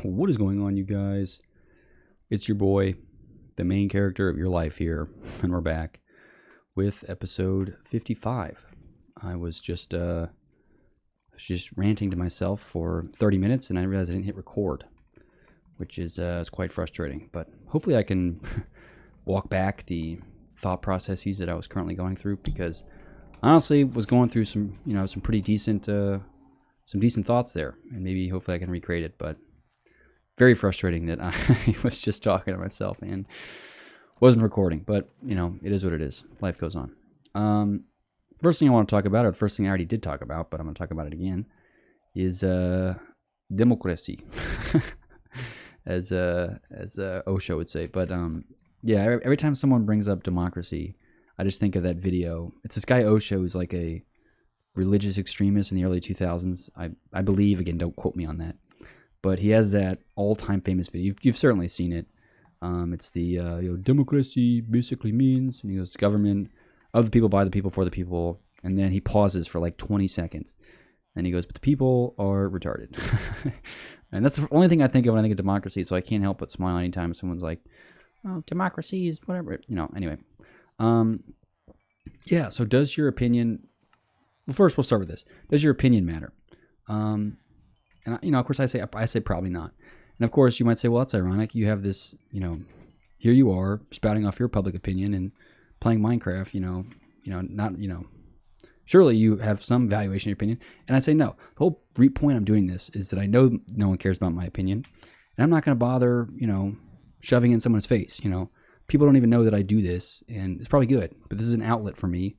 What is going on, you guys? It's your boy, the main character of your life here, and we're back with episode 55. I was just ranting to myself for 30 minutes, and I realized I didn't hit record, which is quite frustrating. But hopefully I can walk back the thought processes that I was currently going through, because I honestly was going through some pretty decent thoughts there, and maybe hopefully I can recreate it. But very frustrating that I was just talking to myself and wasn't recording. But it is what it is. Life goes on. First thing I want to talk about, or the first thing I already did talk about, but I'm going to talk about it again, is democracy, as Osho would say. But yeah, every time someone brings up democracy, I just think of that video. It's this guy Osho who's like a religious extremist in the early 2000s. I believe, again, don't quote me on that, but he has that all-time famous video. You've certainly seen it. It's the democracy basically means, and he goes, government of the people, by the people, for the people, and then he pauses for like 20 seconds, and he goes, but the people are retarded. And that's the only thing I think of when I think of democracy, so I can't help but smile anytime someone's like, oh, democracy is whatever, anyway. Yeah, so does your opinion, well, first we'll start with this. Does your opinion matter? And of course I say probably not. And of course you might say, well, that's ironic. You have this, here you are spouting off your public opinion and playing Minecraft, surely you have some valuation of your opinion. And I say no. The whole point I'm doing this is that I know no one cares about my opinion, and I'm not going to bother, shoving it in someone's face. People don't even know that I do this, and it's probably good, but this is an outlet for me,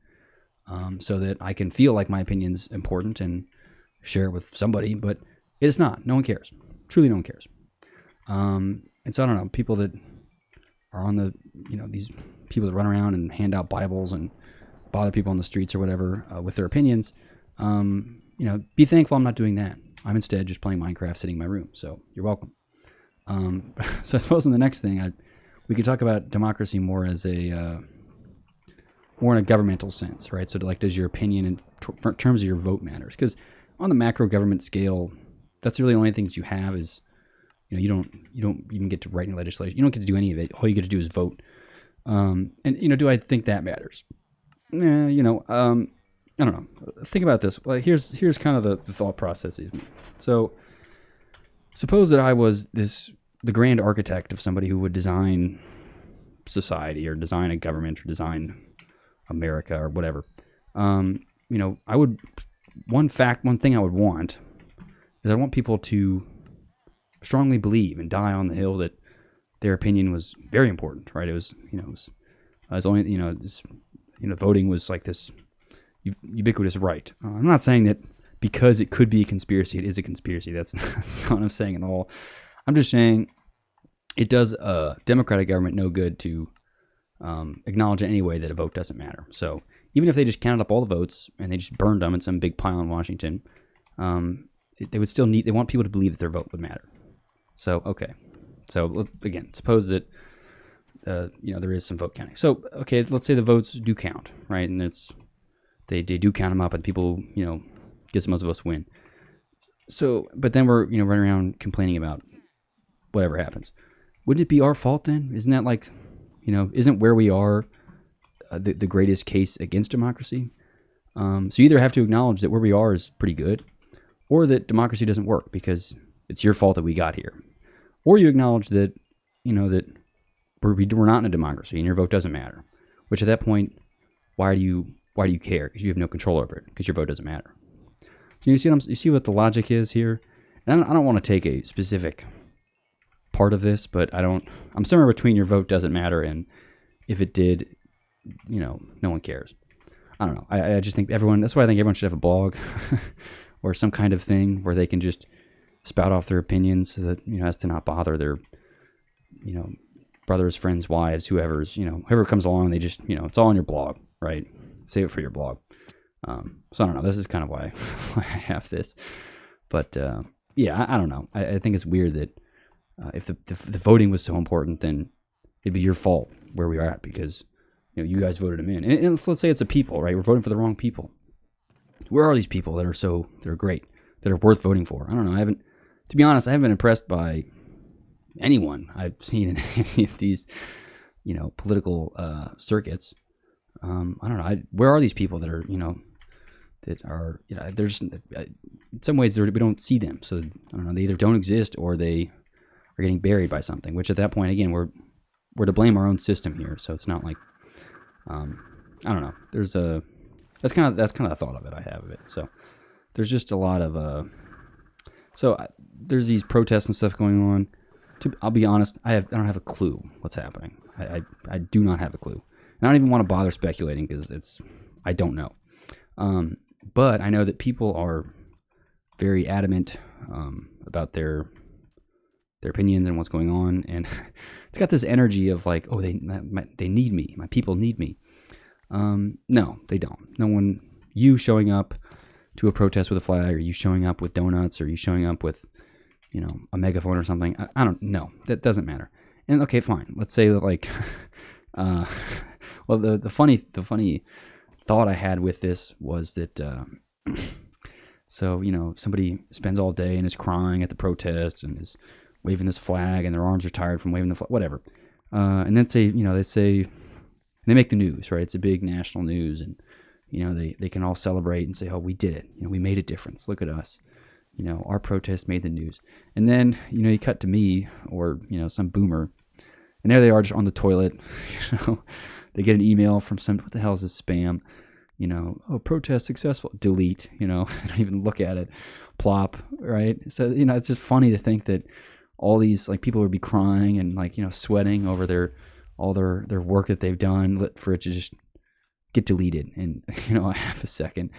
so that I can feel like my opinion's important and share it with somebody, but it's not. No one cares. Truly no one cares. And so I don't know, people that are on the, these people that run around and hand out Bibles and bother people on the streets or whatever with their opinions, be thankful I'm not doing that. I'm instead just playing Minecraft sitting in my room, so you're welcome. So I suppose in the next thing, we could talk about democracy more as more in a governmental sense, right? So like, does your opinion in terms of your vote matters? Because on the macro government scale, that's really the only things you have is, you don't even get to write any legislation. You don't get to do any of it. All you get to do is vote. And do I think that matters? I don't know. Think about this. Well, here's kind of the thought processes. So suppose that I was the grand architect of somebody who would design society or design a government or design America or whatever. I would, one thing I would want is I want people to strongly believe and die on the hill that their opinion was very important, right? It was, voting was like this ubiquitous right. I'm not saying that because it could be a conspiracy, it is a conspiracy. That's not what I'm saying at all. I'm just saying it does a democratic government no good to acknowledge in any way that a vote doesn't matter. So even if they just counted up all the votes and they just burned them in some big pile in Washington, they would still they want people to believe that their vote would matter. So, okay. So again, suppose that, there is some vote counting. So, okay, let's say the votes do count, right? And they do count them up and people, gets the most votes win. So, but then we're, running around complaining about whatever happens. Wouldn't it be our fault then? Isn't that like, isn't where we are the greatest case against democracy? So you either have to acknowledge that where we are is pretty good, or that democracy doesn't work because it's your fault that we got here. Or you acknowledge that, that we're not in a democracy and your vote doesn't matter. Which at that point, why do you care? Because you have no control over it, because your vote doesn't matter. So you see what the logic is here? And I don't want to take a specific part of this, but I'm somewhere between your vote doesn't matter and if it did, no one cares. I don't know. I just think that's why I think everyone should have a blog or some kind of thing where they can just spout off their opinions so that, as to not bother their, brothers, friends, wives, whoever comes along, they just, it's all on your blog, right? Save it for your blog. So I don't know. This is kind of why I have this. But yeah, I don't know. I think it's weird that if the voting was so important, then it'd be your fault where we are at because, you guys voted them in. And let's say it's a people, right? We're voting for the wrong people. Where are these people that are great, that are worth voting for? I don't know. To be honest, I haven't been impressed by anyone I've seen in any of these, political circuits. I don't know. Where are these people that are, that are, there's in some ways we don't see them. So I don't know. They either don't exist or they are getting buried by something. Which at that point, again, we're to blame our own system here. So it's not like, I don't know. That's kind of the thought of it I have of it. So there's just a lot of there's these protests and stuff going on. I'll be honest, I don't have a clue what's happening. I do not have a clue. And I don't even want to bother speculating because I don't know. But I know that people are very adamant about their opinions and what's going on, and it's got this energy of like, oh, they need me, my people need me. No, they don't. No one. You showing up to a protest with a flag, or you showing up with donuts, or you showing up with, a megaphone or something. I don't know. That doesn't matter. And okay, fine. Let's say that like, well, the funny thought I had with this was that, so somebody spends all day and is crying at the protest and is waving this flag, and their arms are tired from waving the flag, whatever. And then they make the news, right? It's a big national news, and they can all celebrate and say, oh, we did it. We made a difference. Look at us. Our protest made the news. And then, you cut to me or, some boomer, and there they are just on the toilet. They get an email from what the hell is this spam? Oh, protest successful. Delete, they don't even look at it. Plop, right? So, it's just funny to think that all these like people would be crying and like, sweating over all their work that they've done for it to just get deleted in, a half a second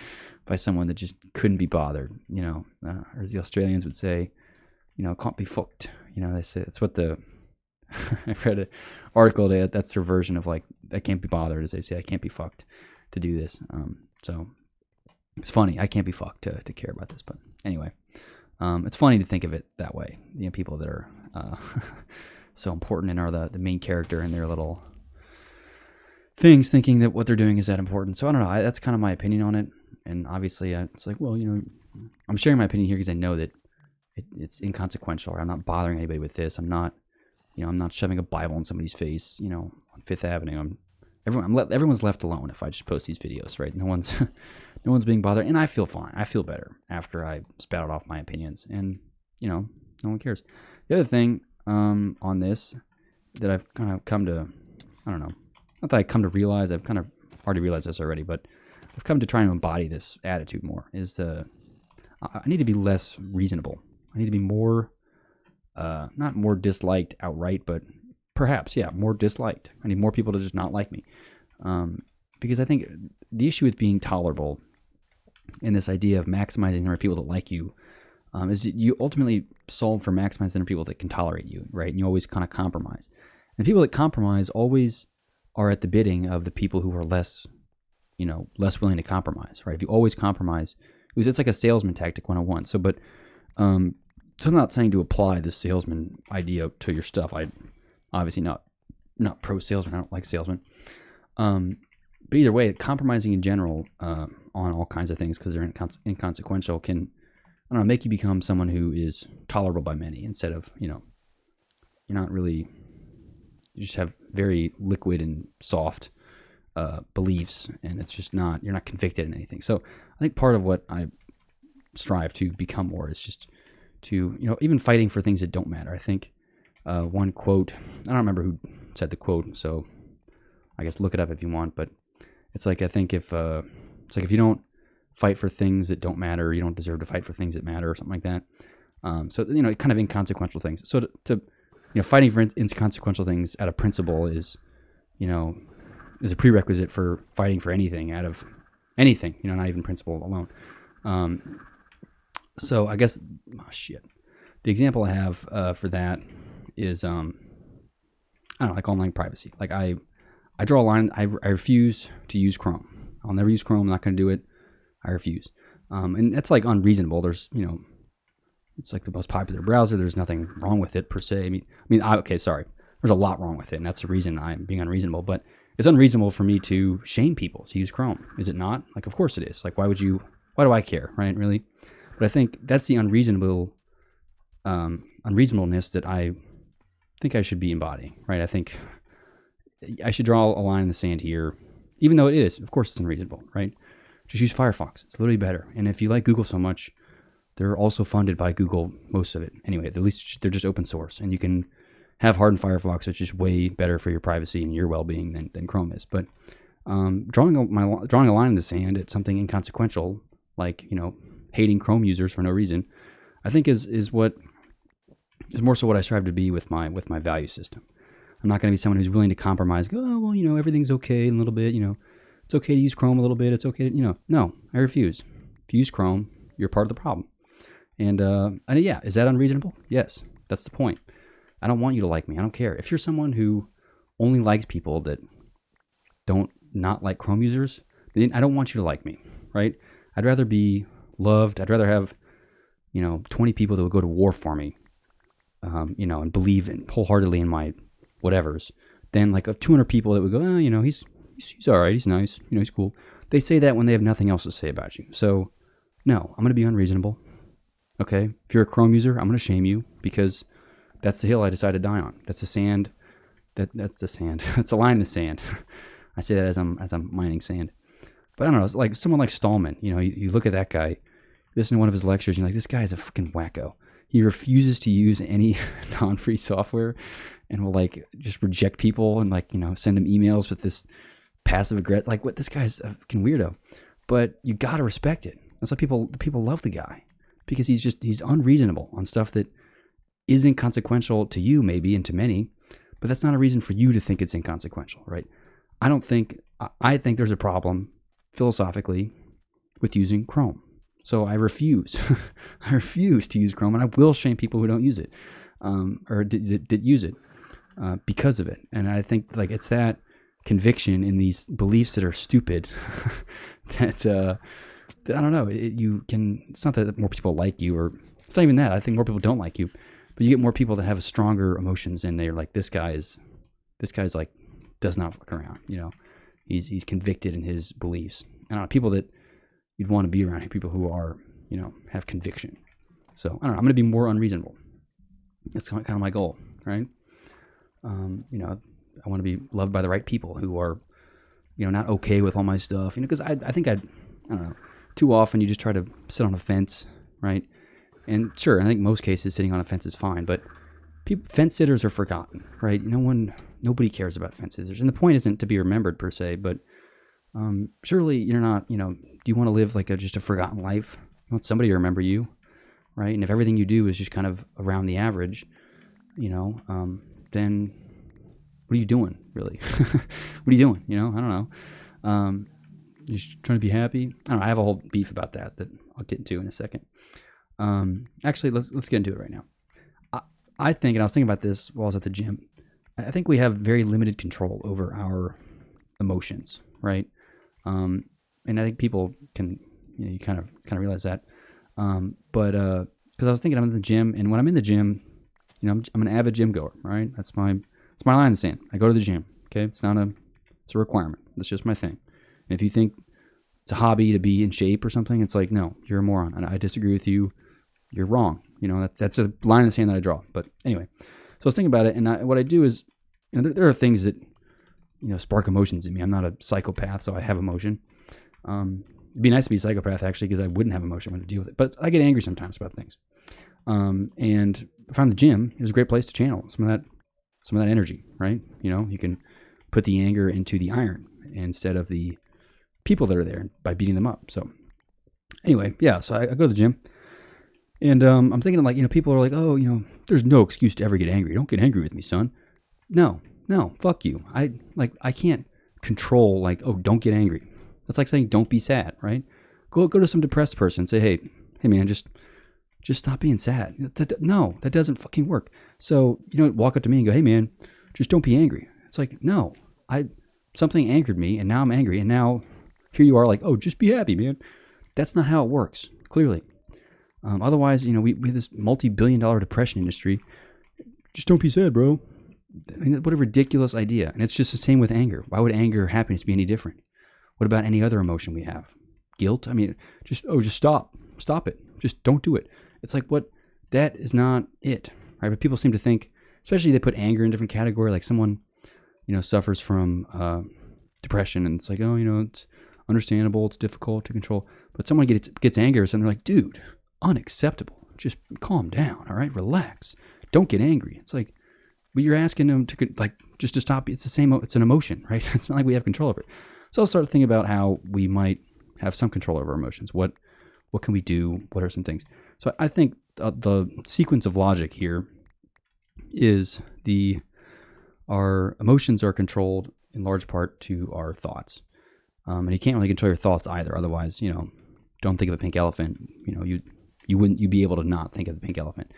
by someone that just couldn't be bothered, or as the Australians would say, can't be fucked. They say it's what I read an article today that's their version of like, I can't be bothered, as they say, I can't be fucked to do this. So it's funny. I can't be fucked to care about this, but anyway, it's funny to think of it that way. People that are so important and are the main character in their little things, thinking that what they're doing is that important. So I don't know. That's kind of my opinion on it. And obviously, it's like, well, I'm sharing my opinion here because I know that it's inconsequential. Or I'm not bothering anybody with this. I'm not shoving a Bible in somebody's face. On Fifth Avenue. Everyone's left alone if I just post these videos, right? No one's being bothered, and I feel fine. I feel better after I spouted off my opinions, and no one cares. The other thing on this that I've kind of come to, I don't know, not that I come to realize, I've kind of already realized this already, but I've come to try and embody this attitude more. I need to be less reasonable. I need to be more, not more disliked outright, but perhaps, yeah, more disliked. I need more people to just not like me. Because I think the issue with being tolerable and this idea of maximizing the number of people that like you is that you ultimately solve for maximizing the number of people that can tolerate you, right? And you always kind of compromise. And people that compromise always are at the bidding of the people who are less willing to compromise, right? If you always compromise, it's like a salesman tactic 101. So, but, so I'm not saying to apply this salesman idea to your stuff. I obviously not pro salesman. I don't like salesmen. But either way, compromising in general on all kinds of things because they're inconsequential can, I don't know, make you become someone who is tolerable by many instead of, you're not really, you just have very liquid and soft beliefs, and it's just not, you're not convicted in anything. So I think part of what I strive to become more is just to, even fighting for things that don't matter. I think one quote, I don't remember who said the quote, so I guess look it up if you want, but it's like, I think if you don't fight for things that don't matter, you don't deserve to fight for things that matter, or something like that. So, kind of inconsequential things. So to fighting for inconsequential things out of principle is a prerequisite for fighting for anything out of anything, not even principle alone. So I guess, the example I have for that is, I don't know, like online privacy. Like I draw a line. I refuse to use Chrome. I'll never use Chrome. I'm not going to do it. I refuse. And that's like unreasonable. There's, it's like the most popular browser. There's nothing wrong with it per se. Okay, sorry. There's a lot wrong with it, and that's the reason I'm being unreasonable. But it's unreasonable for me to shame people to use Chrome. Is it not? Like, of course it is. Like, why do I care, right? Really? But I think that's the unreasonableness that I think I should be embodying, right? I think I should draw a line in the sand here, even though it is, of course, it's unreasonable, right? Just use Firefox. It's literally better. And if you like Google so much, they're also funded by Google, most of it. Anyway, at least they're just open source, and you can have hardened Firefox, which is way better for your privacy and your well-being than Chrome is. But drawing a line in the sand at something inconsequential, like hating Chrome users for no reason, I think is more so what I strive to be with my value system. I'm not going to be someone who's willing to compromise. Go, oh well, everything's okay a little bit. It's okay to use Chrome a little bit. It's okay to, no, I refuse. If you use Chrome, you're part of the problem. And yeah, is that unreasonable? Yes, that's the point. I don't want you to like me. I don't care. If you're someone who only likes people that don't not like Chrome users, then I don't want you to like me, right? I'd rather be loved. I'd rather have, 20 people that would go to war for me, and believe wholeheartedly in my whatevers, than like 200 people that would go, oh, he's all right. He's nice. He's cool. They say that when they have nothing else to say about you. So no, I'm going to be unreasonable. Okay. If you're a Chrome user, I'm going to shame you because that's the hill I decided to die on. That's the sand. That's the sand. That's a line in the sand. I say that as I'm mining sand. But I don't know. It's like someone like Stallman. You look at that guy, listen to one of his lectures, and you're like, this guy is a freaking wacko. He refuses to use any non-free software and will just reject people and send them emails with this passive aggressive. What, this guy's a fucking weirdo. But you gotta respect it. That's why people love the guy, because he's unreasonable on stuff that is inconsequential to you maybe and to many, but that's not a reason for you to think it's inconsequential, right? I think there's a problem philosophically with using Chrome. So I refuse. I refuse to use Chrome, and I will shame people who don't use it, or did use it because of it. And I think it's that conviction in these beliefs that are stupid that I don't know. It's not that more people like you, or it's not even that. I think more people don't like you, but you get more people that have stronger emotions, and they're like, this guy's does not fuck around. He's convicted in his beliefs. I don't know, people that you'd want to be around, people who are, have conviction. So I don't know, I'm going to be more unreasonable. That's kind of my goal, right? I want to be loved by the right people who are, not okay with all my stuff, because I don't know, too often you just try to sit on a fence, right? And sure, I think most cases sitting on a fence is fine, but fence sitters are forgotten, right? Nobody cares about fence sitters. And the point isn't to be remembered per se, but surely you're not, do you want to live just a forgotten life? You want somebody to remember you, right? And if everything you do is just kind of around the average, then what are you doing, really? What are you doing? I don't know. You're just trying to be happy. I don't know. I have a whole beef about that I'll get into in a second. Actually, let's get into it right now. I think, and I was thinking about this while I was at the gym, I think we have very limited control over our emotions, right? And I think people can, you kind of realize that. But because I was thinking, I'm in the gym, and when I'm in the gym, I'm an avid gym goer, right? It's my line in the sand. I go to the gym. Okay, it's a requirement. That's just my thing. And if you think it's a hobby to be in shape or something, it's like, no, you're a moron, and I disagree with you. You're wrong. That's a line in the sand that I draw. But anyway, so I was thinking about it, and what I do is, there are things that spark emotions in me. I'm not a psychopath, so I have emotion. It'd be nice to be a psychopath, actually, because I wouldn't have emotion when I deal with it. But I get angry sometimes about things. And I found the gym, it was a great place to channel some of that energy, right? You can put the anger into the iron instead of the people that are there by beating them up. So anyway, yeah, so I go to the gym, and I'm thinking people are like, oh, there's no excuse to ever get angry. Don't get angry with me, son. No, fuck you. I can't control oh, don't get angry. That's like saying don't be sad, right? Go to some depressed person and say, hey man, just stop being sad. No, that doesn't fucking work. So walk up to me and go, hey man, just don't be angry. It's like, no, something angered me, and now I'm angry, and now here you are like, oh, just be happy, man. That's not how it works, clearly. Otherwise, we have this multi-billion-dollar depression industry. Just don't be sad, bro. I mean, what a ridiculous idea. And it's just the same with anger. Why would anger or happiness be any different? What about any other emotion we have? Guilt? I mean, just stop. Stop it. Just don't do it. It's like, what? That is not it, right? But people seem to think especially they put anger in different category. Like someone, suffers from depression, and it's like, oh, it's understandable, it's difficult to control. But someone gets angry, and they're like, dude, unacceptable. Just calm down, all right? Relax. Don't get angry. It's like, but you're asking them to just to stop. It's the same. It's an emotion, right? It's not like we have control over it. So I'll start thinking about how we might have some control over our emotions. What can we do? What are some things? So I think the sequence of logic here is our emotions are controlled in large part to our thoughts, and you can't really control your thoughts either. Otherwise, don't think of a pink elephant. You'd be able to not think of the pink elephant.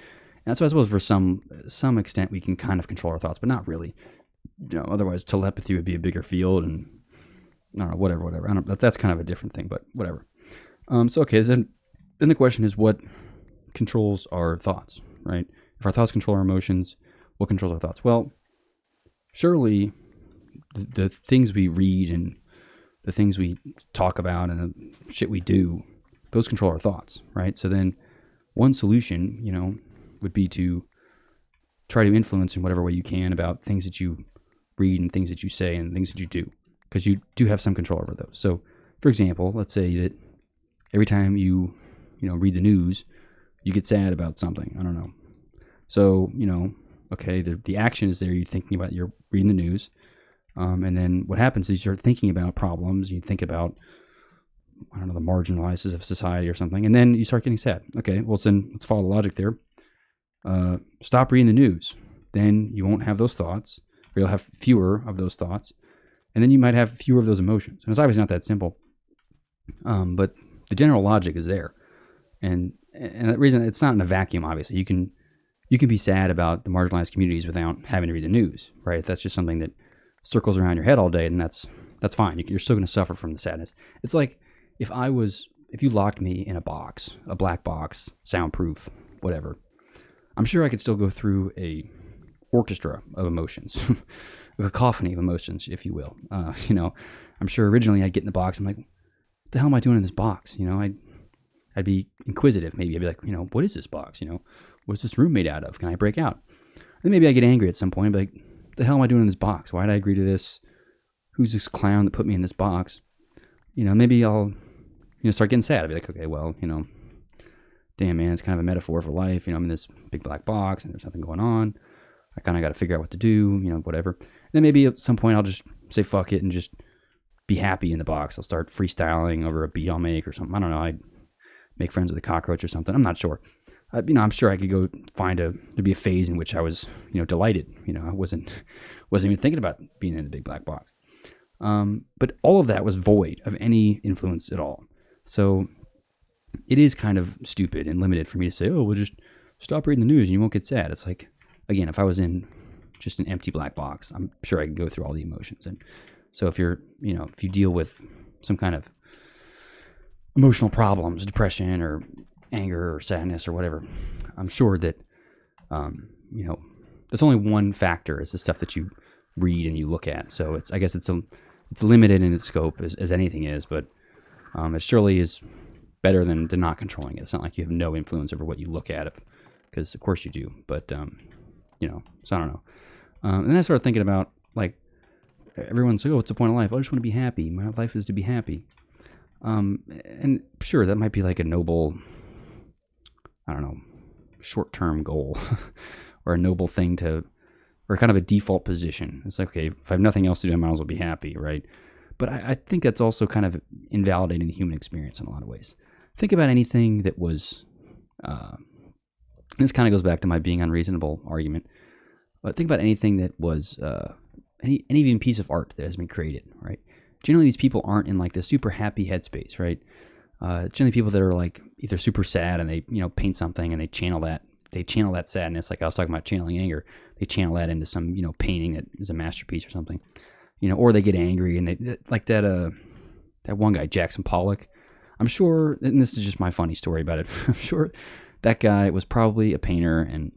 And so I suppose for some extent we can kind of control our thoughts, but not really. Otherwise telepathy would be a bigger field, and I don't know, whatever. That's kind of a different thing, but whatever. So okay, then the question is, what controls our thoughts, right? If our thoughts control our emotions, what controls our thoughts? Well, surely the things we read and the things we talk about and the shit we do, those control our thoughts, right? So then one solution, would be to try to influence in whatever way you can about things that you read and things that you say and things that you do, because you do have some control over those. So, for example, let's say that every time you read the news, you get sad about something. I don't know. So, okay, the action is there. You're reading the news. And then what happens is you start thinking about problems. You think about, I don't know, the marginalized of society or something. And then you start getting sad. Okay, well, then let's follow the logic there. Stop reading the news. Then you won't have those thoughts, or you'll have fewer of those thoughts. And then you might have fewer of those emotions. And it's obviously not that simple. But the general logic is there. And the reason it's not in a vacuum, obviously. You can be sad about the marginalized communities without having to read the news, right? If that's just something that circles around your head all day, then that's fine. You're still going to suffer from the sadness. It's like if you locked me in a box, a black box, soundproof, whatever, I'm sure I could still go through a orchestra of emotions, a cacophony of emotions, if you will. I'm sure originally I'd get in the box. I'm like, what the hell am I doing in this box? I'd be inquisitive. Maybe I'd be like, what is this box? What's this room made out of? Can I break out? And then maybe I get angry at some point. I'd be like, what the hell am I doing in this box? Why did I agree to this? Who's this clown that put me in this box? Maybe I'll, start getting sad. I'd be like, okay, well, damn, man, it's kind of a metaphor for life. I'm in this big black box and there's nothing going on. I kind of got to figure out what to do, whatever. And then maybe at some point I'll just say fuck it and just be happy in the box. I'll start freestyling over a beat I'll make or something. I don't know. I'd make friends with a cockroach or something. I'm not sure. I'm sure I could go there'd be a phase in which I was, delighted. I wasn't even thinking about being in the big black box. But all of that was void of any influence at all. So it is kind of stupid and limited for me to say, oh, we'll just stop reading the news and you won't get sad. It's like, again, if I was in just an empty black box, I'm sure I could go through all the emotions. And so if you deal with some kind of emotional problems, depression or anger or sadness or whatever, I'm sure that, there's only one factor is the stuff that you read and you look at. So I guess it's limited in its scope as anything is, but it surely is better than not controlling it. It's not like you have no influence over what you look at, because of course you do. But so I don't know. And then I started thinking about, like, everyone's like, oh, what's the point of life? I just want to be happy. My life is to be happy. And sure, that might be like a noble, I don't know, short-term goal or a noble thing or kind of a default position. It's like, okay, if I have nothing else to do, I might as well be happy, right? But I think that's also kind of invalidating the human experience in a lot of ways. Think about anything that was, this kind of goes back to my being unreasonable argument, but think about anything that was, any even piece of art that has been created, right? Generally, these people aren't in like the super happy headspace, right? Generally, people that are like either super sad and they paint something and they channel that sadness. Like I was talking about channeling anger, they channel that into some painting that is a masterpiece or something, or they get angry and they like that one guy, Jackson Pollock. I'm sure, and this is just my funny story about it. I'm sure that guy was probably a painter, and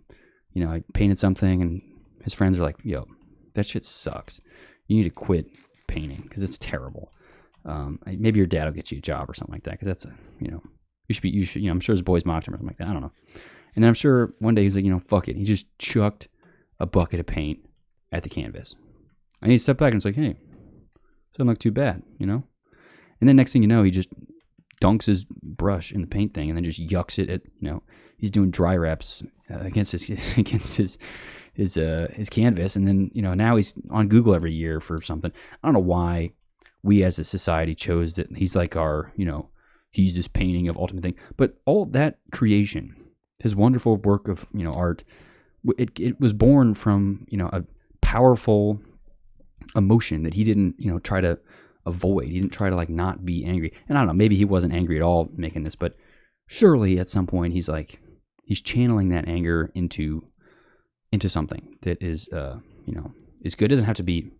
I painted something, and his friends are like, "Yo, that shit sucks. You need to quit painting because it's terrible. Maybe your dad will get you a job or something like that, because that's you should. I'm sure his boys mocked him or something like that. I don't know. And then I'm sure one day he's like, fuck it. He just chucked a bucket of paint at the canvas. And he stepped back and it's like, hey, doesn't look too bad, you know? And then next thing you know, he just dunks his brush in the paint thing and then just yucks it at, you know, he's doing dry wraps against his canvas. And then, you know, now he's on Google every year for something. I don't know why we as a society chose that he's like our, you know, he's this painting of ultimate thing. But all that creation, his wonderful work of, you know, art, it was born from, you know, a powerful emotion that he didn't, you know, try to avoid. He didn't try to like not be angry. And I don't know, maybe he wasn't angry at all making this, but surely at some point he's channeling that anger into something that is, you know, is good. It doesn't have to be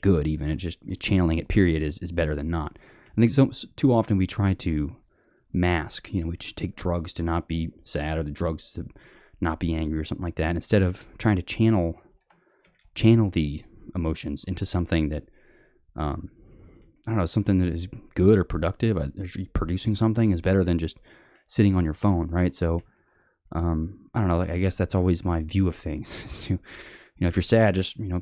good even. It just channeling it period is better than not. I think so too often we try to mask, you know, we just take drugs to not be sad or the drugs to not be angry or something like that, instead of trying to channel the emotions into something that, I don't know, something that is good or productive. Producing something is better than just sitting on your phone, right? So, I don't know, like, I guess that's always my view of things is to, you know, if you're sad, just, you know,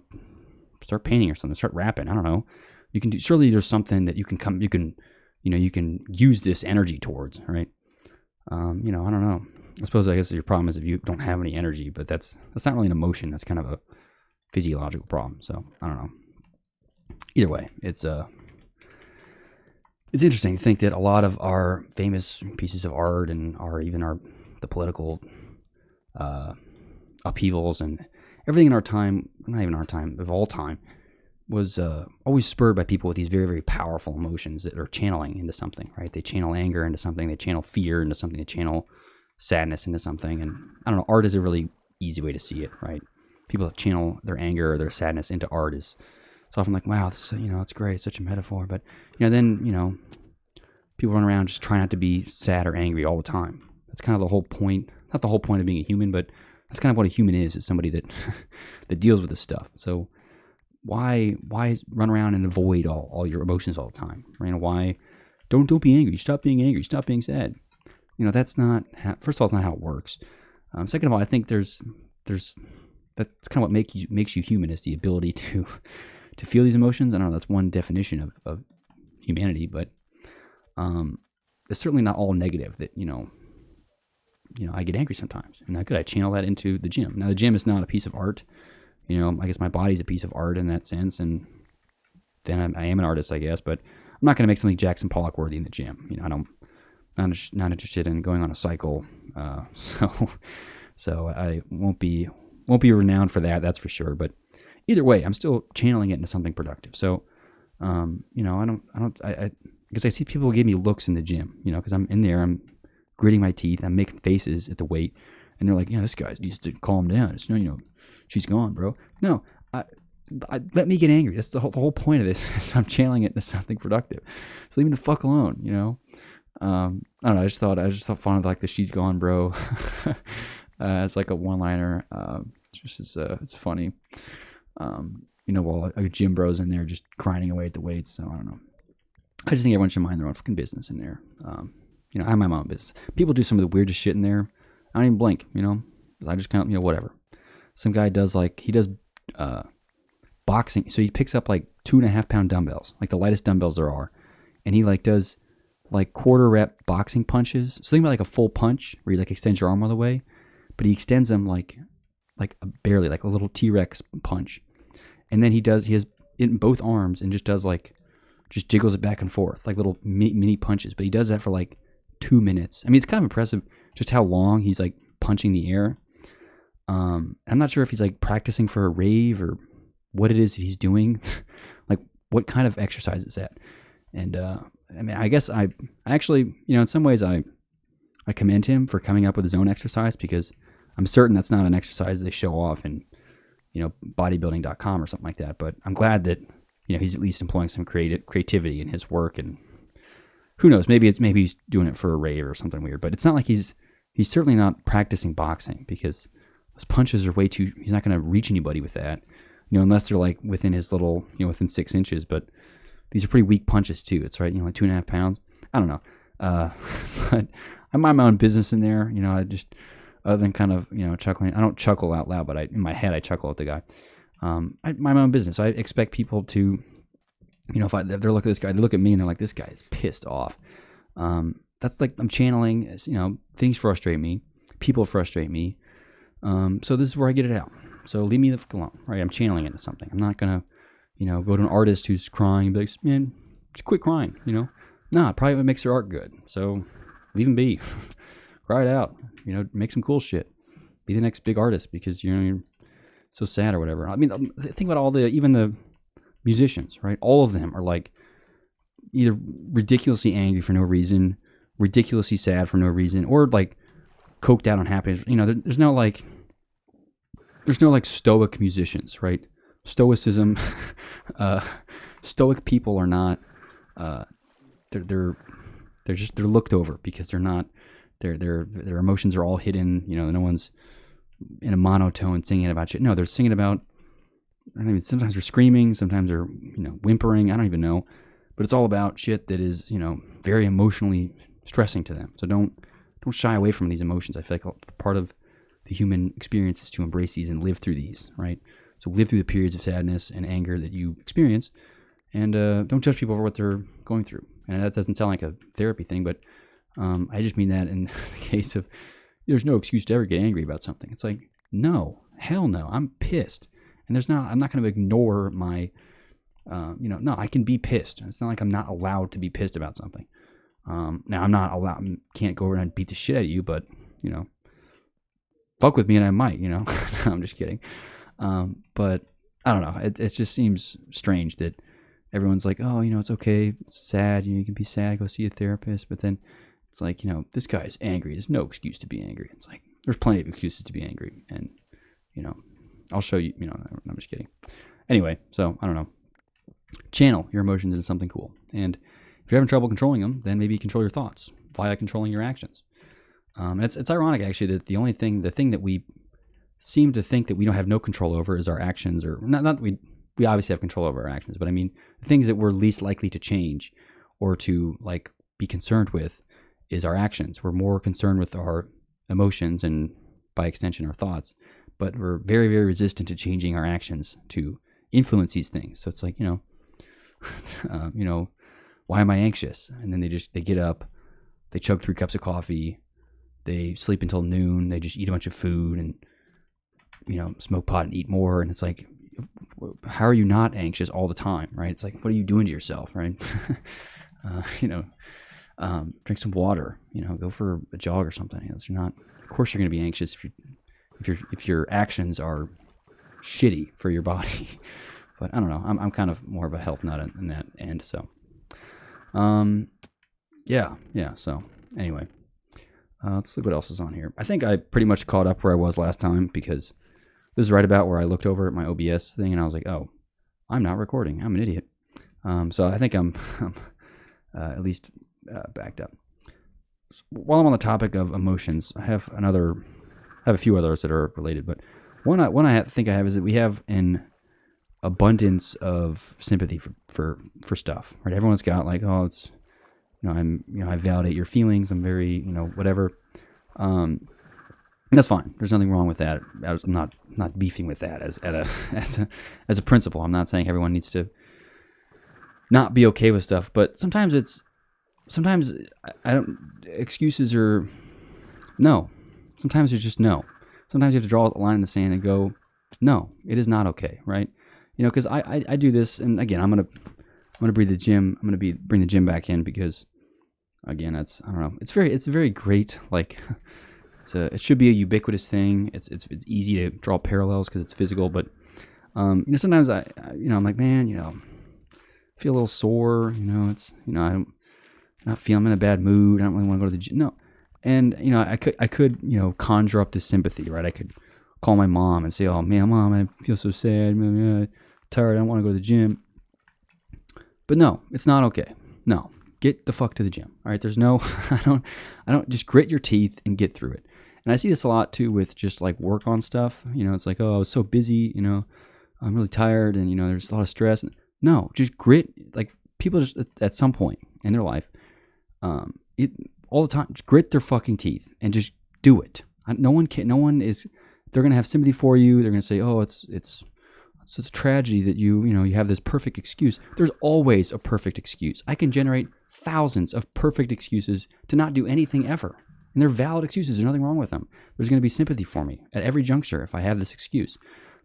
start painting or something, start rapping. I don't know. You can do, surely there's something that you can use this energy towards, right? You know, I don't know. I guess your problem is if you don't have any energy, but that's not really an emotion. That's kind of a physiological problem. So I don't know. Either way, it's interesting to think that a lot of our famous pieces of art and the political upheavals and everything in our time, not even our time, of all time, was always spurred by people with these very, very powerful emotions that are channeling into something, right? They channel anger into something, they channel fear into something, they channel sadness into something. And I don't know, art is a really easy way to see it, right? People that channel their anger or their sadness into art is, it's often like, wow, this, you know, it's great, it's such a metaphor. But, you know, then, you know, people run around just trying not to be sad or angry all the time. That's kind of the whole point, not the whole point of being a human, but that's kind of what a human is somebody that that deals with this stuff. So why run around and avoid all your emotions all the time? Right? Why don't be angry? Stop being angry. Stop being sad. You know, that's not first of all, it's not how it works. Second of all, I think that's kind of what makes you human, is the ability to feel these emotions. I don't know, that's one definition of humanity, but it's certainly not all negative. That you know, I get angry sometimes, and I channel that into the gym. Now, the gym is not a piece of art. You know, I guess my body's a piece of art in that sense, and then I am an artist, I guess. But I'm not going to make something Jackson Pollock worthy in the gym. You know, not interested in going on a cycle. So I won't be renowned for that. That's for sure. But either way, I'm still channeling it into something productive. So, you know, I guess I see people give me looks in the gym. You know, because I'm in there, I'm gritting my teeth, I'm making faces at the weight, and they're like, you know, this guy needs to calm down. It's, you know, she's gone, bro. No, let me get angry. That's the whole point of this. Is I'm channeling it into something productive. So leave me the fuck alone, you know. I don't know. I just thought fun of like the "she's gone, bro." It's like a one-liner. It's funny. You know, while a gym bro's in there just grinding away at the weights. So I don't know. I just think everyone should mind their own fucking business in there. You know, I have my own business. People do some of the weirdest shit in there. I don't even blink, you know. I just kind of, you know, whatever. Some guy does boxing. So he picks up like 2.5 pound dumbbells, like the lightest dumbbells there are. And he like does like quarter rep boxing punches. So think about like a full punch where he like extends your arm all the way, but he extends them like barely, like a little T-Rex punch. And then he has it in both arms and just jiggles it back and forth, like little mini punches. But he does that for like 2 minutes. I mean, it's kind of impressive just how long he's like punching the air. I'm not sure if he's like practicing for a rave or what it is that he's doing, like what kind of exercise is that? And I mean, I guess I actually, you know, in some ways I commend him for coming up with his own exercise, because I'm certain that's not an exercise they show off in, you know, bodybuilding.com or something like that. But I'm glad that, you know, he's at least employing some creativity in his work, and who knows, maybe he's doing it for a rave or something weird. But it's not like he's certainly not practicing boxing, because those punches are way too, he's not going to reach anybody with that, you know, unless they're like within his little, you know, within 6 inches. But these are pretty weak punches too. It's right, you know, like 2.5 pounds. I don't know. But I mind my own business in there. You know, other than kind of, chuckling. I don't chuckle out loud, but in my head, I chuckle at the guy. I mind my own business. So I expect people to, if they look at this guy, they look at me and they're like, this guy is pissed off. That's like, I'm channeling, things frustrate me. People frustrate me. So this is where I get it out. So leave me the fuck alone, right? I'm channeling it into something. I'm not going to, go to an artist who's crying and be like, man, just quit crying, Nah, probably what makes their art good. So leave him be. Cry it out. Make some cool shit. Be the next big artist because, you're so sad or whatever. I mean, think about even the musicians, right? All of them are like either ridiculously angry for no reason, ridiculously sad for no reason, or like coked out on happiness. There's no like stoic musicians, right? Stoicism, stoic people are not, they're looked over because they're not, their emotions are all hidden. No one's in a monotone singing about shit. No, they're singing about, sometimes they're screaming, sometimes they're, whimpering. I don't even know, but it's all about shit that is, very emotionally stressing to them. So don't shy away from these emotions. I feel like part of the human experience is to embrace these and live through these, right? So live through the periods of sadness and anger that you experience, and don't judge people for what they're going through. And that doesn't sound like a therapy thing, but I just mean that in the case of there's no excuse to ever get angry about something. It's like, no, hell no, I'm pissed. And I'm not going to ignore my, no, I can be pissed. It's not like I'm not allowed to be pissed about something. Now I'm not allowed, can't go over and beat the shit out of you, but, fuck with me and I might, No, I'm just kidding. But I don't know. It just seems strange that everyone's like, oh, it's okay. It's sad. You can be sad. Go see a therapist. But then it's like, this guy is angry. There's no excuse to be angry. It's like, there's plenty of excuses to be angry. And, I'll show you, I'm just kidding. Anyway, so I don't know. Channel your emotions into something cool. And if you're having trouble controlling them, then maybe control your thoughts via controlling your actions. And it's ironic, actually, that the thing that we seem to think that we don't have no control over is our actions, or not that we obviously have control over our actions, but I mean, the things that we're least likely to change or to like be concerned with is our actions. We're more concerned with our emotions and by extension our thoughts, but we're very, very resistant to changing our actions to influence these things. So it's like, why am I anxious? And then they get up, they chug 3 cups of coffee, they sleep until noon, they just eat a bunch of food and, smoke pot and eat more. And it's like, how are you not anxious all the time, right? It's like, what are you doing to yourself, right? Drink some water, go for a jog or something. You're not, of course you're going to be anxious if your actions are shitty for your body. But I don't know. I'm kind of more of a health nut in that end. So, yeah. So anyway, let's look what else is on here. I think I pretty much caught up where I was last time because this is right about where I looked over at my OBS thing and I was like, oh, I'm not recording. I'm an idiot. So I think I'm at least backed up. While I'm on the topic of emotions, I have a few others that are related, but one I think I have is that we have an abundance of sympathy for stuff, right? Everyone's got like, oh, it's, I validate your feelings. I'm very, whatever. That's fine. There's nothing wrong with that. I'm not beefing with that as a principle. I'm not saying everyone needs to not be okay with stuff, but sometimes I don't, excuses are no. Sometimes it's just no. Sometimes you have to draw a line in the sand and go, no, it is not okay, right? Because I do this, and again, I'm gonna bring the gym. I'm gonna bring the gym back in because, again, I don't know. It's a very great, like, it should be a ubiquitous thing. It's easy to draw parallels because it's physical, but sometimes I'm like, man, I feel a little sore. I'm in a bad mood. I don't really want to go to the gym. No. And, I could conjure up this sympathy, right? I could call my mom and say, oh, man, Mom, I feel so sad. I'm tired. I don't want to go to the gym. But no, it's not okay. No, get the fuck to the gym. All right. There's no, I don't just grit your teeth and get through it. And I see this a lot too with just like work on stuff. It's like, oh, I was so busy, I'm really tired and, there's a lot of stress. No, just grit. Like people just at some point in their life, all the time, just grit their fucking teeth and just do it. No one can. No one is. They're gonna have sympathy for you. They're gonna say, "Oh, it's a tragedy that you have this perfect excuse." There's always a perfect excuse. I can generate thousands of perfect excuses to not do anything ever, and they're valid excuses. There's nothing wrong with them. There's gonna be sympathy for me at every juncture if I have this excuse.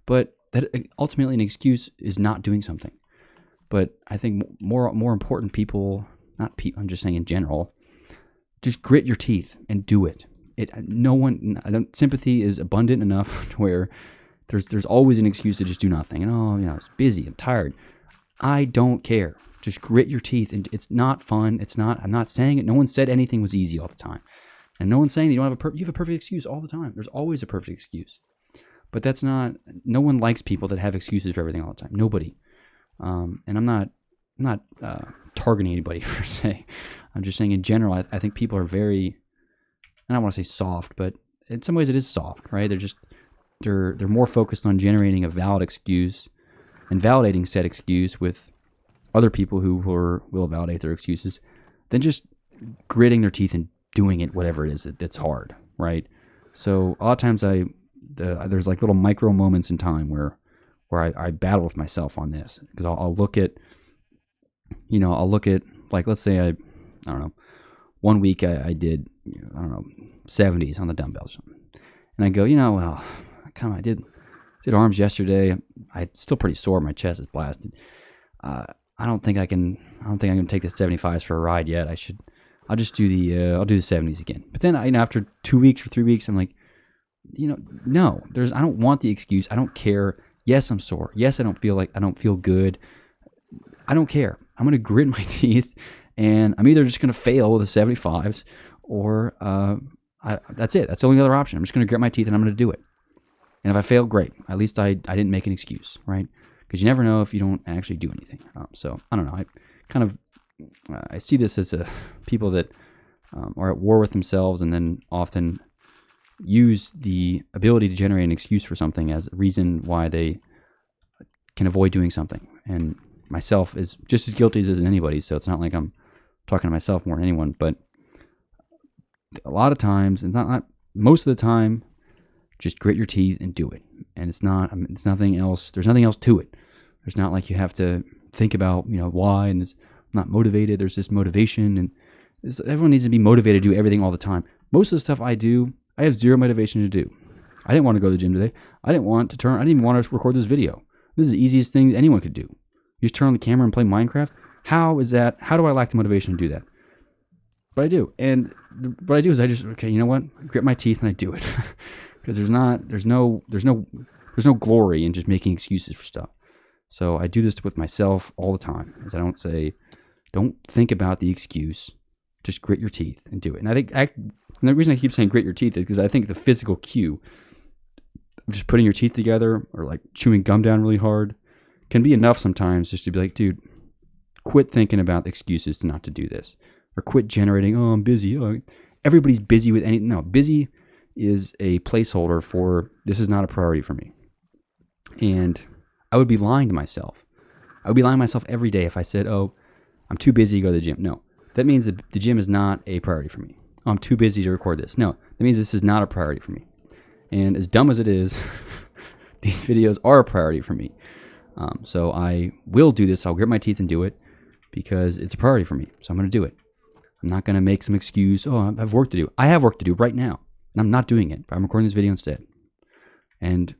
But that ultimately, an excuse is not doing something. But I think more important people, not people, I'm just saying in general, just grit your teeth and do it. Sympathy is abundant enough to where there's always an excuse to just do nothing. And I was busy, I'm tired. I don't care. Just grit your teeth, and it's not fun. I'm not saying it. No one said anything was easy all the time, and no one's saying that you have a perfect excuse all the time. There's always a perfect excuse, but that's not. No one likes people that have excuses for everything all the time. Nobody. And I'm not targeting anybody per se. I'm just saying in general. I think people are very. I don't want to say soft, but in some ways it is soft, right? They're more focused on generating a valid excuse and validating said excuse with other people who will validate their excuses than just gritting their teeth and doing it, whatever it is that's hard, right? So a lot of times there's like little micro moments in time where I battle with myself on this, because I'll look at like, let's say I don't know, one week I did 70s on the dumbbells, and I go, I did arms yesterday. I'm still pretty sore. My chest is blasted. I don't think I can take the 75s for a ride yet. I'll just do I'll do the 70s again. But then after 2 weeks or 3 weeks, I'm like, no, I don't want the excuse. I don't care. Yes, I'm sore. Yes, I don't feel good. I don't care. I'm going to grit my teeth, and I'm either just going to fail with the 75s, or that's it. That's the only other option. I'm just going to grit my teeth and I'm going to do it. And if I fail, great. At least I didn't make an excuse, right? Because you never know if you don't actually do anything. So I don't know. I see this as people that are at war with themselves, and then often use the ability to generate an excuse for something as a reason why they can avoid doing something. And myself is just as guilty as anybody, so it's not like I'm talking to myself more than anyone. But a lot of times, and not most of the time, just grit your teeth and do it. And it's nothing else. There's nothing else to it. There's not like you have to think about why, and it's not motivated. There's this motivation, and everyone needs to be motivated to do everything all the time. Most of the stuff I do, I have zero motivation to do. I didn't want to go to the gym today. I didn't even want to record this video. This is the easiest thing anyone could do. You just turn on the camera and play Minecraft. How do I lack the motivation to do that? But I do. And what I do is I just, okay, you know what? I grit my teeth and I do it. Because there's no glory in just making excuses for stuff. So I do this with myself all the time. Is I don't think about the excuse. Just grit your teeth and do it. And and the reason I keep saying grit your teeth is because I think the physical cue of just putting your teeth together or like chewing gum down really hard can be enough sometimes just to be like, dude, quit thinking about excuses to not to do this. Or quit generating, I'm busy. Everybody's busy with anything. No, busy is a placeholder for this is not a priority for me. And I would be lying to myself. I would be lying to myself every day if I said, I'm too busy to go to the gym. No, that means that the gym is not a priority for me. I'm too busy to record this. No, that means this is not a priority for me. And as dumb as it is, these videos are a priority for me. So I will do this. I'll grit my teeth and do it because it's a priority for me. So I'm going to do it. I'm not going to make some excuse. I have work to do. I have work to do right now, and I'm not doing it. But I'm recording this video instead. And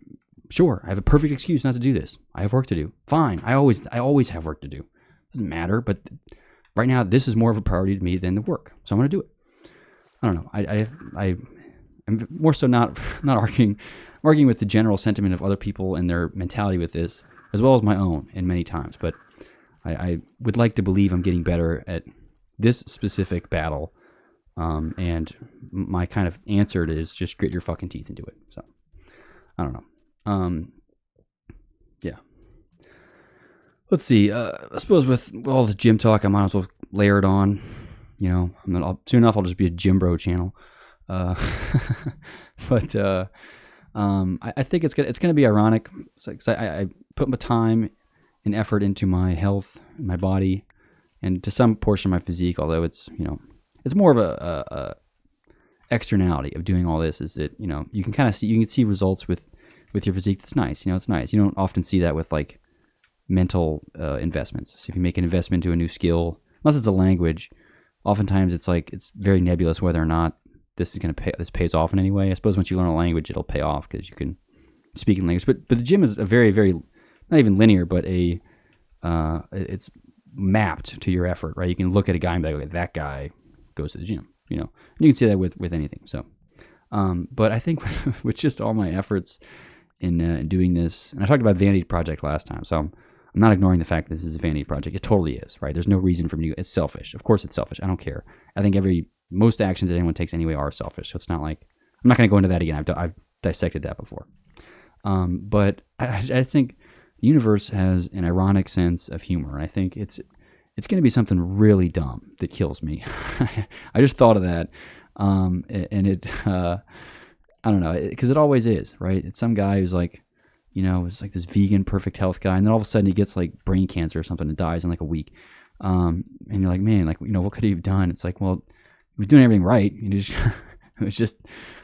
sure, I have a perfect excuse not to do this. I have work to do. Fine. I always have work to do. Doesn't matter. But right now, this is more of a priority to me than the work. So I'm going to do it. I don't know. I'm more so not arguing with the general sentiment of other people and their mentality with this, as well as my own in many times. But I would like to believe I'm getting better at this specific battle, and my kind of answer is just grit your fucking teeth and do it. So I don't know. Yeah. Let's see. I suppose with all the gym talk, I might as well layer it on. Soon enough I'll just be a gym bro channel. But I think it's gonna be ironic. Cause I put my time and effort into my health, my body, and to some portion of my physique. Although it's more of a externality of doing all this is that, you know, you can see results with your physique. It's nice. You know, it's nice. You don't often see that with like mental investments. So if you make an investment to a new skill, unless it's a language, oftentimes it's like, it's very nebulous whether or not this pays off in any way. I suppose once you learn a language, it'll pay off because you can speak in language. But the gym is a very, very, not even linear, but it's mapped to your effort, right? You can look at a guy and be like, okay, that guy goes to the gym, you know. And you can see that with anything. So, but I think with just all my efforts in doing this, and I talked about vanity project last time, so I'm not ignoring the fact that this is a vanity project. It totally is, right? There's no reason for me to. It's selfish. Of course, it's selfish. I don't care. I think most actions that anyone takes anyway are selfish. So it's not like, I'm not going to go into that again. I've dissected that before. But I think the universe has an ironic sense of humor. I think it's going to be something really dumb that kills me. I just thought of that, and it I don't know, because it always is, right? It's some guy who's like, you know, it's like this vegan, perfect health guy, and then all of a sudden he gets like brain cancer or something and dies in like a week. And you're like, man, like, you know, what could he have done? It's like, well, he was doing everything right. It was just,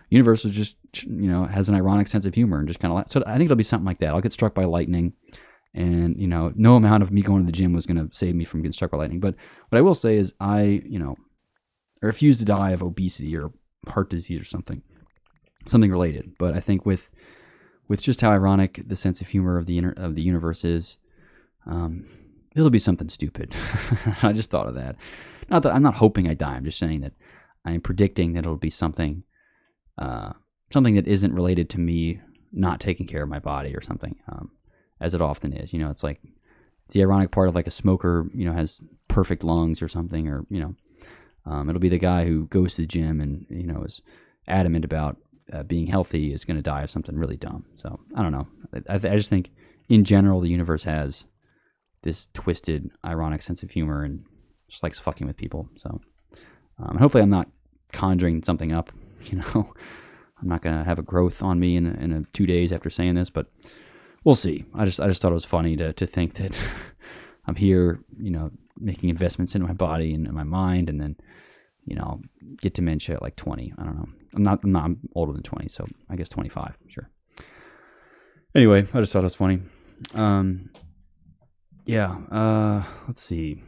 universe was just, you know, has an ironic sense of humor and just kind of, so I think it'll be something like that. I'll get struck by lightning, and, you know, no amount of me going to the gym was going to save me from getting struck by lightning. But what I will say is I refuse to die of obesity or heart disease or something related. But I think with just how ironic the sense of humor of the universe is, it'll be something stupid. I just thought of that. Not that I'm not hoping I die. I'm just saying that I'm predicting that it'll be something that isn't related to me not taking care of my body or something, as it often is. You know, it's like the ironic part of like a smoker, you know, has perfect lungs or something, or, you know, it'll be the guy who goes to the gym and, you know, is adamant about being healthy is going to die of something really dumb. So I don't know. I just think in general the universe has this twisted, ironic sense of humor and just likes fucking with people. So hopefully I'm not conjuring something up. You know, I'm not gonna have a growth on me in 2 days after saying this, but we'll see. I just thought it was funny to think that I'm here, you know, making investments into my body and in my mind, and then, you know, get dementia at like 20. I don't know. I'm older than 20, so I guess 25, sure. Anyway, I just thought it was funny. Let's see.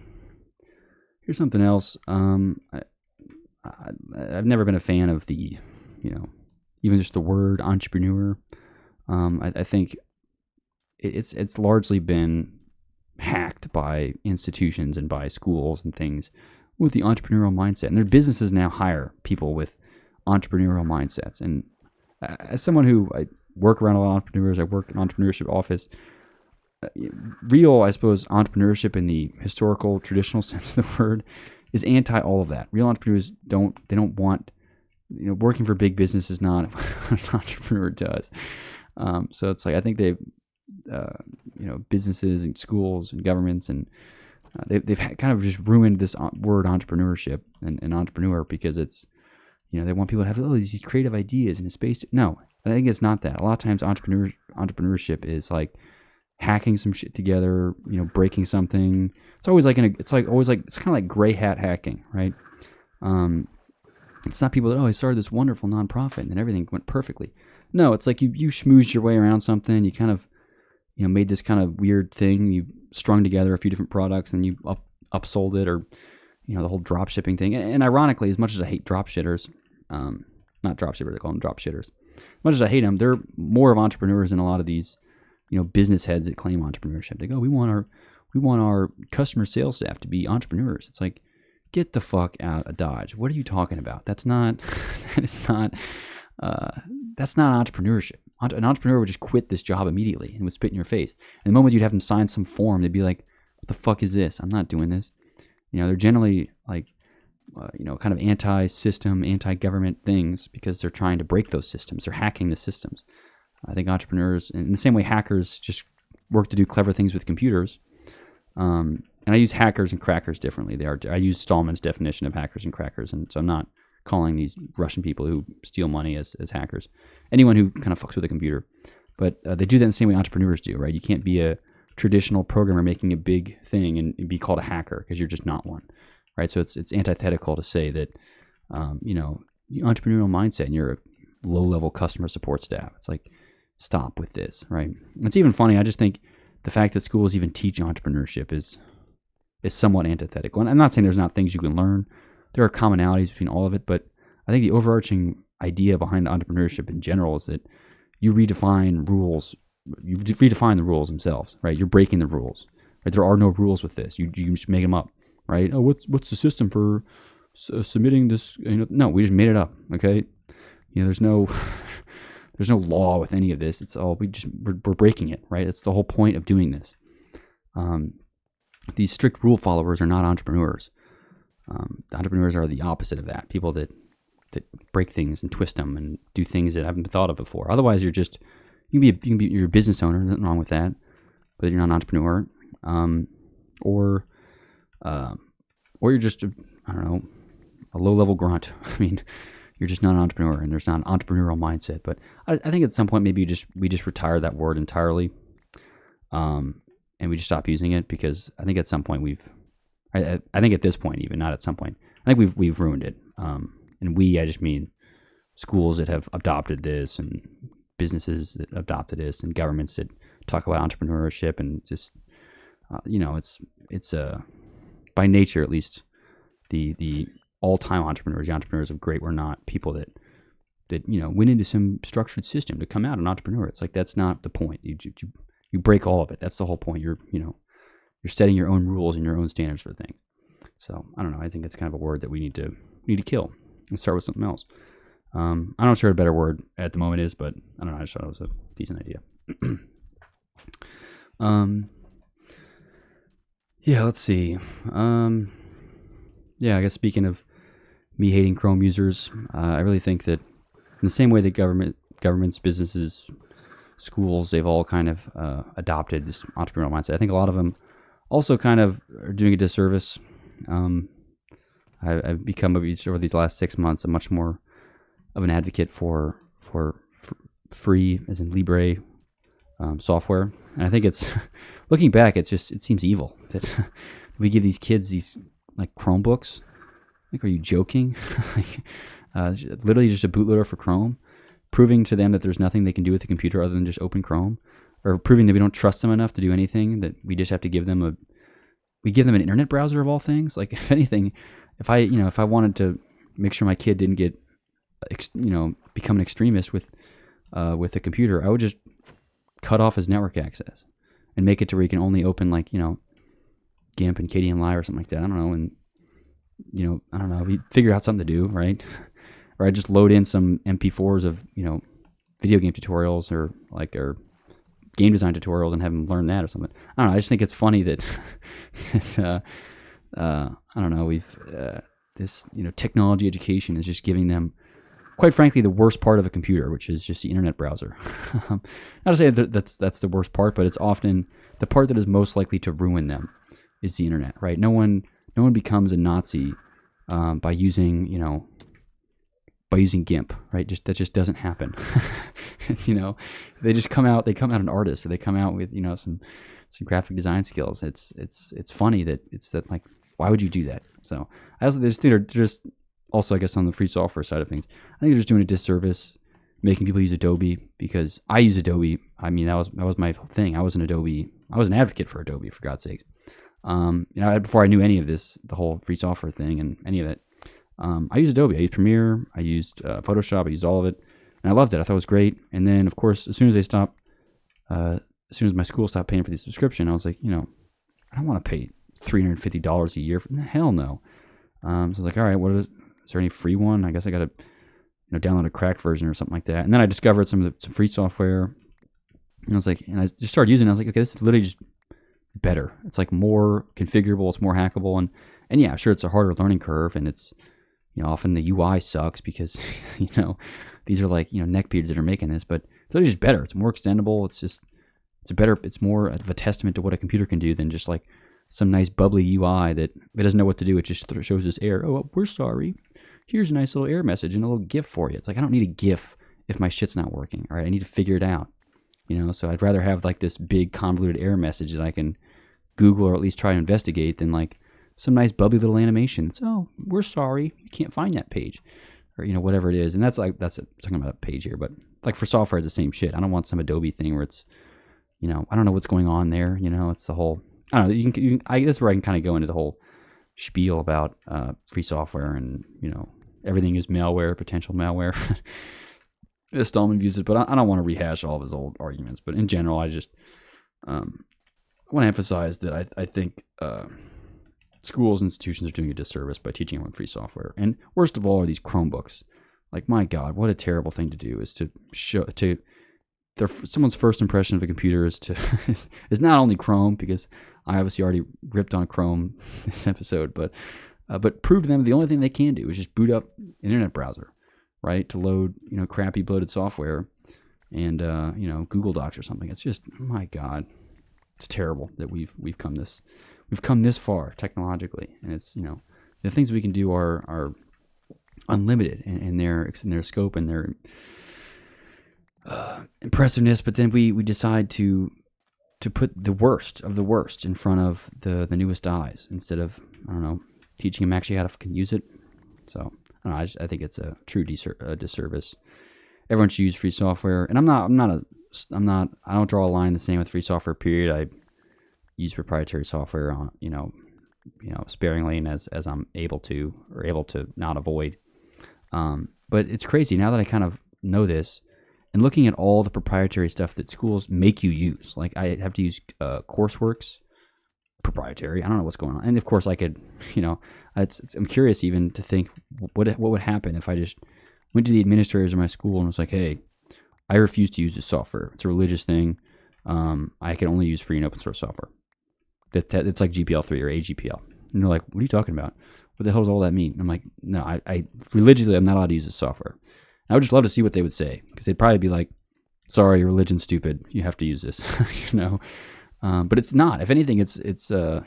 Here's something else. I've never been a fan of the, you know, even just the word entrepreneur. I think it's largely been hacked by institutions and by schools and things with the entrepreneurial mindset. And their businesses now hire people with entrepreneurial mindsets. And as someone who, I work around a lot of entrepreneurs, I work in an entrepreneurship office, real, I suppose, entrepreneurship in the historical, traditional sense of the word is anti all of that. Real entrepreneurs don't want, you know, working for big business is not what an entrepreneur does. So it's like, I think they've, you know, businesses and schools and governments, and they've kind of just ruined this word entrepreneurship and entrepreneur, because it's, you know, they want people to have all these creative ideas in a space. No, I think it's not that. A lot of times entrepreneurship is like hacking some shit together, you know, breaking something. It's always like it's kind of like gray hat hacking, right? It's not people that, I started this wonderful nonprofit and then everything went perfectly. No, it's like you schmoozed your way around something. You kind of, you know, made this kind of weird thing. You strung together a few different products and you upsold it, or, you know, the whole drop shipping thing. And ironically, as much as I hate drop shitters, not drop shippers, they call them drop shitters. As much as I hate them, they're more of entrepreneurs than a lot of these, you know, business heads that claim entrepreneurship. They go, we want our customer sales staff to be entrepreneurs. It's like, get the fuck out of Dodge. What are you talking about? That's not entrepreneurship. An entrepreneur would just quit this job immediately and would spit in your face. And the moment you'd have them sign some form, they'd be like, what the fuck is this? I'm not doing this. You know, they're generally like, you know, kind of anti-system, anti-government things, because they're trying to break those systems. They're hacking the systems. I think entrepreneurs, in the same way hackers just work to do clever things with computers, and I use hackers and crackers differently. I use Stallman's definition of hackers and crackers, and so I'm not calling these Russian people who steal money as hackers. Anyone who kind of fucks with a computer. But they do that in the same way entrepreneurs do, right? You can't be a traditional programmer making a big thing and be called a hacker, because you're just not one, right? So it's antithetical to say that, you know, entrepreneurial mindset and you're a low-level customer support staff. It's like, stop with this, right? It's even funny. I just think the fact that schools even teach entrepreneurship is somewhat antithetical. And I'm not saying there's not things you can learn. There are commonalities between all of it, but I think the overarching idea behind entrepreneurship in general is that you redefine rules. You redefine the rules themselves, right? You're breaking the rules. Right? There are no rules with this. You just make them up, right? Oh, what's the system for submitting this? No, we just made it up. Okay, there's no law with any of this. It's all we're breaking it, right? It's the whole point of doing this. These strict rule followers are not entrepreneurs. Entrepreneurs are the opposite of that. People that break things and twist them and do things that haven't been thought of before. Otherwise, you're a business owner. Nothing wrong with that, but you're not an entrepreneur. Or you're just a low-level grunt. I mean, you're just not an entrepreneur, and there's not an entrepreneurial mindset. But I think at some point maybe we just retire that word entirely, and we just stop using it, because I think at some point I think at this point, even not at some point, I think we've ruined it. And I just mean schools that have adopted this, and businesses that adopted this, and governments that talk about entrepreneurship, and just it's by nature, at least, the all-time entrepreneurs, the entrepreneurs of great were not people that went into some structured system to come out an entrepreneur. It's like, that's not the point. You break all of it. That's the whole point. You're setting your own rules and your own standards for things. So I don't know. I think it's kind of a word that we need to kill and start with something else. I'm not sure what a better word at the moment is, but I don't know. I just thought it was a decent idea. Yeah, let's see. I guess speaking of me hating Chrome users, I really think that in the same way that governments, businesses, schools, they've all kind of adopted this entrepreneurial mindset. I think a lot of them also kind of are doing a disservice. I've become, over these last 6 months, a much more of an advocate for free, as in Libre, software. And I think it's, looking back, it seems evil that we give these kids these like Chromebooks. Like, are you joking? Literally just a bootloader for Chrome, proving to them that there's nothing they can do with the computer other than just open Chrome, or proving that we don't trust them enough to do anything, that we just have to give them an internet browser of all things. Like, if anything, if I wanted to make sure my kid didn't get, become an extremist with a computer, I would just cut off his network access and make it to where he can only open GIMP and KDMLI or something like that. I don't know. And, I don't know. We figure out something to do, right? Or I just load in some MP4s of, video game tutorials or game design tutorials and have them learn that or something. I don't know. I just think it's funny that, I don't know, this technology education is just giving them, quite frankly, the worst part of a computer, which is just the internet browser. Not to say that that's the worst part, but it's often the part that is most likely to ruin them is the internet, right? No one becomes a Nazi by using GIMP, right? That just doesn't happen. They just come out an artist, or they come out with some graphic design skills. It's funny that like, why would you do that? So I also think they're just, also, I guess, on the free software side of things, I think they're just doing a disservice making people use Adobe, because I use Adobe. I mean, that was my thing. I was an advocate for Adobe, for God's sakes. Before I knew any of this, the whole free software thing and any of it, I used Adobe. I used Premiere. I used Photoshop. I used all of it, and I loved it. I thought it was great. And then, of course, as soon as my school stopped paying for the subscription, I was like, I don't want to pay $350 a year. Hell no. So I was like, all right, is there any free one? I guess I got to download a cracked version or something like that. And then I discovered some free software, and I was like, and I just started using it. I was like, okay, this is literally just better. It's like more configurable. It's more hackable, and yeah, sure, it's a harder learning curve, and it's often the UI sucks because these are like neckbeards that are making this, but it's literally just better. It's more extendable. It's more of a testament to what a computer can do than just like some nice bubbly UI that it doesn't know what to do. It just shows this error. Oh, we're sorry. Here's a nice little error message and a little GIF for you. It's like, I don't need a GIF if my shit's not working. All right, I need to figure it out. So I'd rather have like this big convoluted error message that I can Google or at least try to investigate than like some nice bubbly little animation. So, we're sorry, we can't find that page. or whatever it is. And that's talking about a page here, but like for software, it's the same shit. I don't want some Adobe thing where it's, I don't know what's going on there. It's the whole, I don't know. This is where I can kind of go into the whole spiel about free software and, everything is malware, potential malware. Stallman views it, but I don't want to rehash all of his old arguments. But in general, I just want to emphasize that I think schools, institutions are doing a disservice by teaching everyone free software. And worst of all are these Chromebooks. Like, my God, what a terrible thing to do is to show someone's first impression of a computer is not only Chrome, because I obviously already ripped on Chrome this episode, but prove to them the only thing they can do is just boot up an internet browser, right, to load crappy bloated software and Google Docs or something. It's just, oh my God, it's terrible that we've come this far technologically, and it's the things we can do are unlimited in their scope and their impressiveness, but then we decide to put the worst of the worst in front of the newest eyes instead of, I don't know, teaching them actually how to fucking use it. So I don't know, I think it's a true disservice. Everyone should use free software, and I don't draw a line the same with free software. Period. I use proprietary software on sparingly and as I'm able to not avoid. But it's crazy now that I kind of know this. And looking at all the proprietary stuff that schools make you use, like I have to use Courseworks, proprietary. I don't know what's going on. And of course, I could, I'm curious even to think what would happen if I just went to the administrators of my school and was like, hey, I refuse to use this software. It's a religious thing. I can only use free and open source software. It's like GPL3 or AGPL. And they're like, what are you talking about? What the hell does all that mean? And I'm like, no, I religiously, I'm not allowed to use this software. I would just love to see what they would say, because they'd probably be like, sorry, your religion's stupid. You have to use this, But it's not. If anything, it's like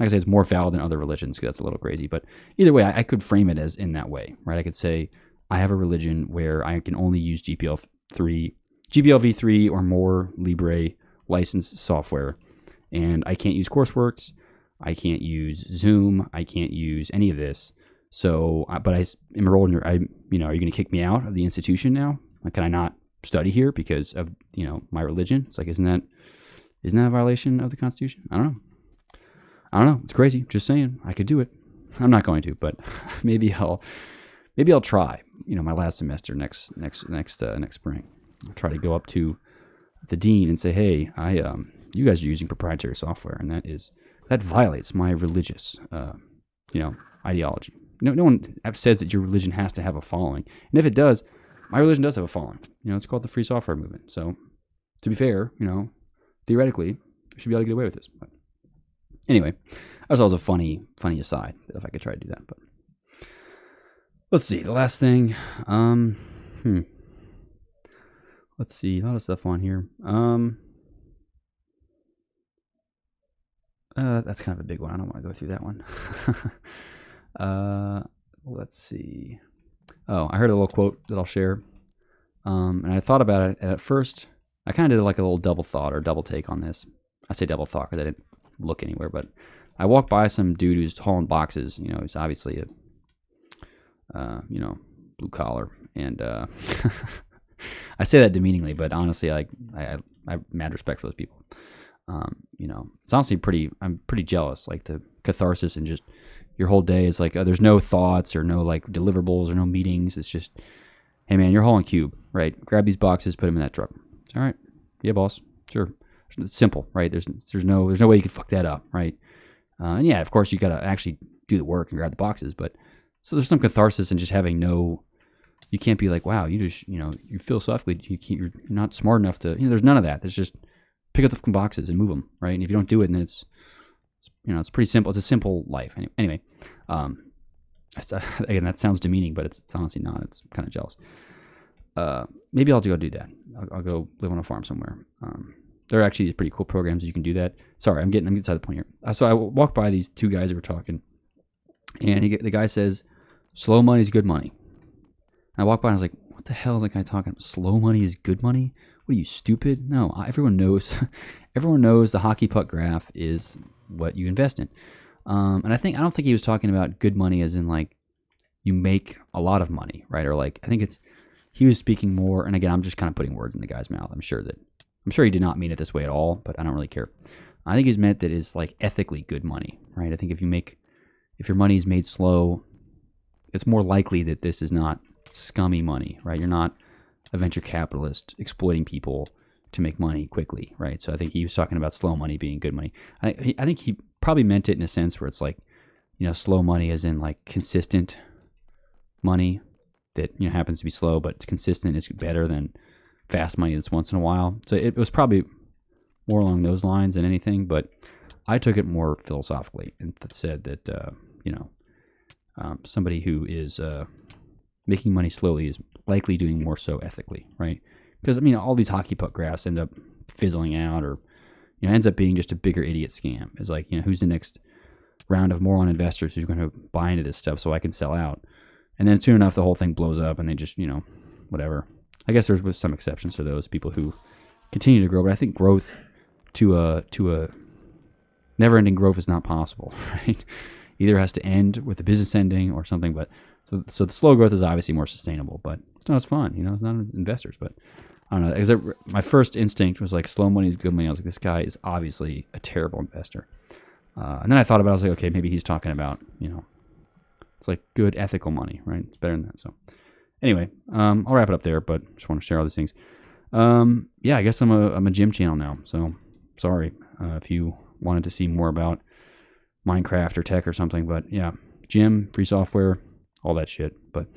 I say, it's more valid than other religions, because that's a little crazy. But either way, I could frame it as in that way, right? I could say, I have a religion where I can only use GPL-v3 or more Libre licensed software, and I can't use Courseworks, I can't use Zoom, I can't use any of this. So, but I am enrolled in are you going to kick me out of the institution now? Like, can I not study here because of, my religion? It's like, isn't that a violation of the Constitution? I don't know. It's crazy. Just saying, I could do it. I'm not going to, but maybe I'll try, my last semester next spring. I'll try to go up to the dean and say, hey, you guys are using proprietary software, and that violates my religious, ideology. No one says that your religion has to have a following. And if it does, my religion does have a following. It's called the free software movement. So, to be fair, theoretically, I should be able to get away with this. But anyway, that was also a funny aside, if I could try to do that. But let's see. The last thing. Let's see. A lot of stuff on here. That's kind of a big one. I don't want to go through that one. Let's see. Oh, I heard a little quote that I'll share. And I thought about it, and at first I kind of did like a little double thought or double take on this. I say double thought because I didn't look anywhere, but I walked by some dude who's hauling boxes. He's obviously a, blue collar, and I say that demeaningly, but honestly, I have mad respect for those people. It's honestly I'm pretty jealous, like the catharsis and just your whole day is like, there's no thoughts or no like deliverables or no meetings. It's just, hey man, you're hauling cube, right? Grab these boxes, put them in that truck. All right. Yeah, boss. Sure. It's simple, right? There's no way you can fuck that up, right? And yeah, of course you got to actually do the work and grab the boxes, but so there's some catharsis in just having you can't be like, wow, you just, you philosophically, you're not smart enough to, there's none of that. There's just pick up the fucking boxes and move them, right? And if you don't do it, then it's pretty simple. It's a simple life. Anyway, again, that sounds demeaning, but it's honestly not. It's kind of jealous. Maybe I'll go do that. I'll go live on a farm somewhere. There are actually pretty cool programs you can do that. Sorry, I'm getting inside the point here. So I walked by these two guys that were talking, and the guy says, "Slow money is good money." And I walked by and I was like, "What the hell is that guy talking about? Slow money is good money? What are you, stupid?" No, everyone knows. Everyone knows the hockey puck graph is what you invest in. And I don't think he was talking about good money as in like you make a lot of money, right? Or like, I think he was speaking more, and again, I'm just kind of putting words in the guy's mouth. I'm sure he did not mean it this way at all, but I don't really care. I think he's meant that it's like ethically good money, right? I think if your money is made slow, it's more likely that this is not scummy money, right? You're not a venture capitalist exploiting people to make money quickly, right? So I think he was talking about slow money being good money. I think he probably meant it in a sense where it's like, slow money as in like consistent money that, happens to be slow, but it's consistent is better than fast money that's once in a while. So it was probably more along those lines than anything, but I took it more philosophically and said that, somebody who is making money slowly is likely doing more so ethically, right? Because, all these hockey puck graphs end up fizzling out or, ends up being just a bigger idiot scam. It's like, who's the next round of moron investors who's going to buy into this stuff so I can sell out? And then soon enough, the whole thing blows up and they just, whatever. I guess there's some exceptions to those people who continue to grow, but I think growth to a never-ending growth is not possible, right? Either has to end with a business ending or something, but so the slow growth is obviously more sustainable, but it's not as fun, it's not investors, but I don't know, because my first instinct was like slow money is good money. I was like, this guy is obviously a terrible investor. And then I thought about it, I was like, okay, maybe he's talking about, it's like good ethical money, right? It's better than that. So anyway, I'll wrap it up there, but just want to share all these things. Yeah, I guess I'm a gym channel now, so sorry if you wanted to see more about Minecraft or tech or something, but yeah, gym, free software, all that shit. But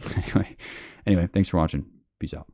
anyway, thanks for watching. Peace out.